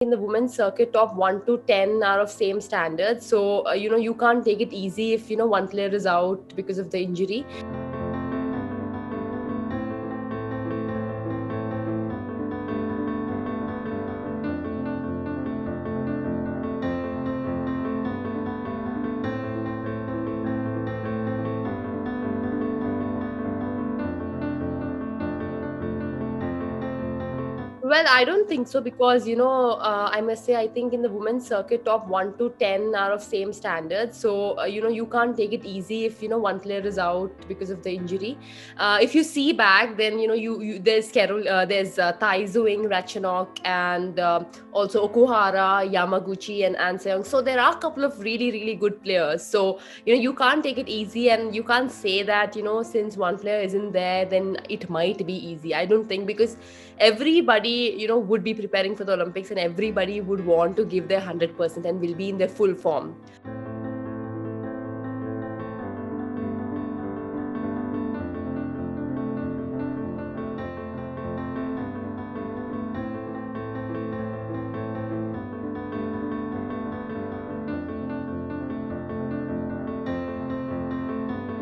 in the women's circuit, top 1 to 10 are of same standard. So, you can't take it easy if, one player is out because of the injury. Well, I don't think so because, I must say, I think in the women's circuit, top 1 to 10 are of same standard. So, you can't take it easy if, one player is out because of the injury. If you see back, then, there's Carol, there's Taizu Ing, Ratchanok, and also Okuhara, Yamaguchi, and Anseong. So, there are a couple of really, really good players. So, you can't take it easy and you can't say that, since one player isn't there, then it might be easy. I don't think because everybody would be preparing for the Olympics and everybody would want to give their 100% and will be in their full form.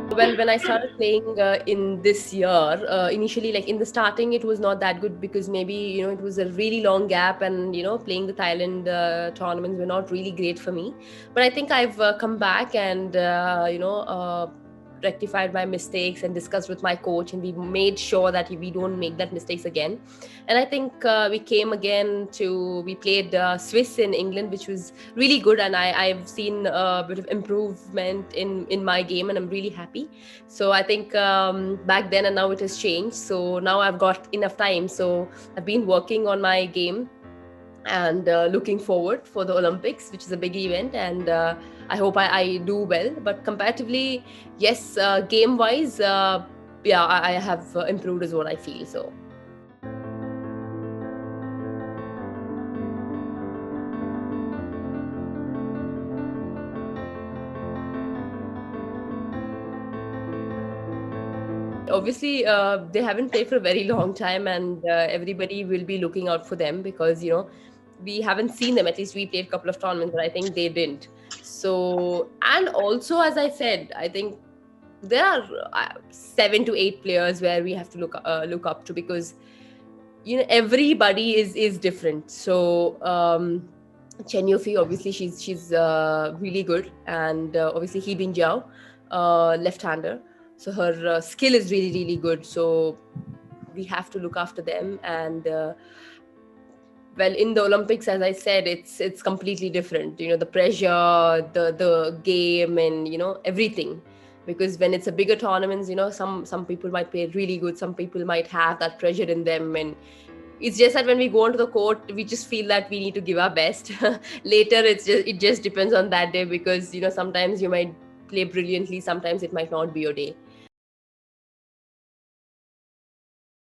Well, when I started playing in this year, initially, like in the starting, it was not that good because maybe, it was a really long gap and, playing the Thailand tournaments were not really great for me. But I think I've come back and, rectified my mistakes and discussed with my coach, and we made sure that we don't make that mistakes again. And I think we came again we played Swiss in England, which was really good, and I've seen a bit of improvement in my game, and I'm really happy. So I think back then and now it has changed. So now I've got enough time. So I've been working on my game and looking forward for the Olympics, which is a big event, and I hope I do well. But comparatively, yes, game wise, yeah, I have improved is what I feel. So. Obviously, they haven't played for a very long time, and everybody will be looking out for them because we haven't seen them. At least we played a couple of tournaments, but I think they didn't. So, and also, as I said, I think there are 7 to 8 players where we have to look up to because everybody is different. So. Chen Yufi, obviously, she's really good, and obviously He Bin Jiao, left-hander. So her skill is really, really good. So we have to look after them. And well, in the Olympics, as I said, it's completely different. The pressure, the game, and everything. Because when it's a bigger tournaments, some people might play really good. Some people might have that pressure in them, and it's just that when we go onto the court, we just feel that we need to give our best. Later, it just depends on that day because sometimes you might play brilliantly, sometimes it might not be your day.